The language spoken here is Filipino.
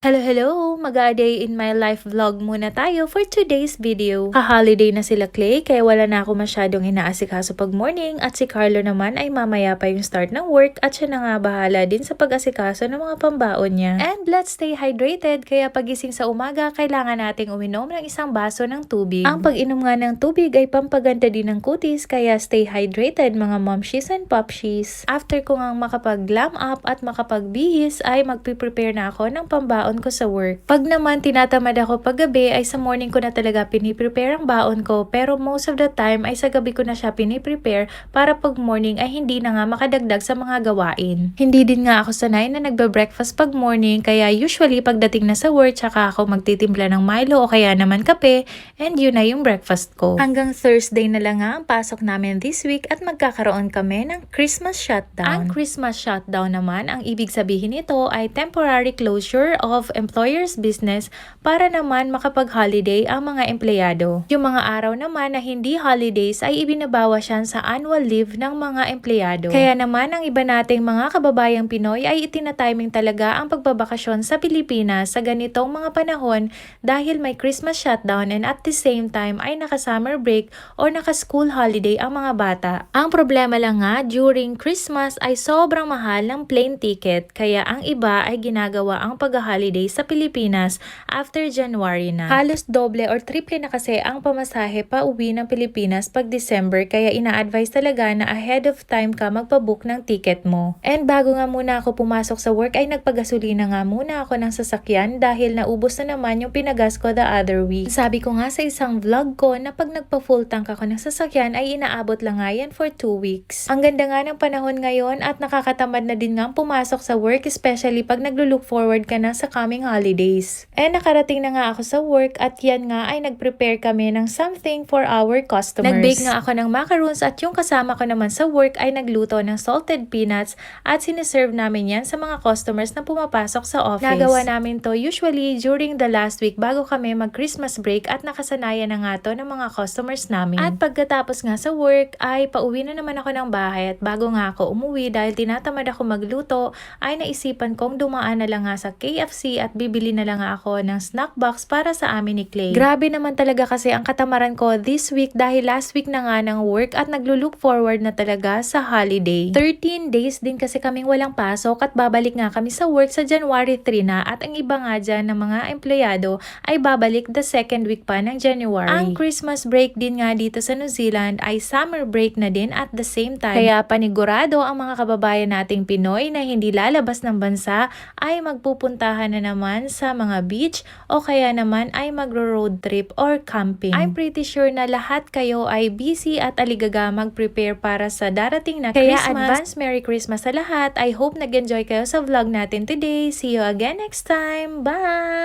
Hello, hello! Mag-a-day in my life vlog muna tayo for today's video. Ka-holiday na sila Clay, kaya wala na ako masyadong inaasikaso pag morning at si Carlo naman ay mamaya pa yung start ng work at siya na nga bahala din sa pag-asikaso ng mga pambaon niya. And let's stay hydrated, kaya pagising sa umaga, kailangan nating uminom ng isang baso ng tubig. Ang pag-inom nga ng tubig ay pampaganda din ng kutis, kaya stay hydrated mga momshies and popshies. After ko nga makapag-glam up at makapagbihis, ay magpiprepare na ako ng pambaon ko sa work. Pag naman tinatamad ako paggabi ay sa morning ko na talaga piniprepare ang baon ko, pero most of the time ay sa gabi ko na siya piniprepare para pag morning ay hindi na nga makadagdag sa mga gawain. Hindi din nga ako sanay na nagbe-breakfast pag morning, kaya usually pagdating na sa work tsaka ako magtitimpla ng Milo o kaya naman kape, and yun na yung breakfast ko. Hanggang Thursday na lang nga ang pasok namin this week at magkakaroon kami ng Christmas shutdown. Ang Christmas shutdown naman, ang ibig sabihin nito ay temporary closure of employer's business para naman makapag-holiday ang mga empleyado. Yung mga araw naman na hindi holidays ay ibinabawas yan sa annual leave ng mga empleyado. Kaya naman ang iba nating mga kababayang Pinoy ay itinatiming talaga ang pagbabakasyon sa Pilipinas sa ganitong mga panahon dahil may Christmas shutdown and at the same time ay naka-summer break or naka-school holiday ang mga bata. Ang problema lang nga, during Christmas ay sobrang mahal ng plane ticket, kaya ang iba ay ginagawa ang pag-holiday sa Pilipinas after January na. Halos doble or triple na kasi ang pamasahe pa uwi ng Pilipinas pag December, kaya ina-advise talaga na ahead of time ka magpabook ng ticket mo. And bago nga muna ako pumasok sa work ay nagpagasolina nga muna ako ng sasakyan dahil naubos na naman yung pinagas ko the other week. Sabi ko nga sa isang vlog ko na pag nagpa-full tank ako ng sasakyan ay inaabot lang nga yan for 2 weeks. Ang ganda nga ng panahon ngayon at nakakatamad na din nga pumasok sa work, especially pag naglo-look forward ka na sa coming holidays. And nakarating na nga ako sa work at yan nga ay nag-prepare kami ng something for our customers. Nag-bake nga ako ng macaroons at yung kasama ko naman sa work ay nagluto ng salted peanuts at siniserve namin yan sa mga customers na pumapasok sa office. Nagawa namin to usually during the last week bago kami mag-Christmas break at nakasanayan na nga to ng mga customers namin. At pagkatapos nga sa work ay pauwi na naman ako ng bahay at bago nga ako umuwi dahil tinatamad ako magluto ay naisipan kong dumaan na lang nga sa KFC at bibili na lang ako ng snack box para sa amin ni Clay. Grabe naman talaga kasi ang katamaran ko this week dahil last week na nga ng work at naglo-look forward na talaga sa holiday. 13 days din kasi kaming walang pasok at babalik nga kami sa work sa January 3 na at ang iba nga dyan ng mga empleyado ay babalik the second week pa ng January. Ang Christmas break din nga dito sa New Zealand ay summer break na din at the same time. Kaya panigurado ang mga kababayan nating Pinoy na hindi lalabas ng bansa ay magpupuntahan na naman sa mga beach o kaya naman ay magro-road trip or camping. I'm pretty sure na lahat kayo ay busy at aligaga mag-prepare para sa darating na Christmas. Kaya advance Merry Christmas sa lahat. I hope nag-enjoy kayo sa vlog natin today. See you again next time. Bye!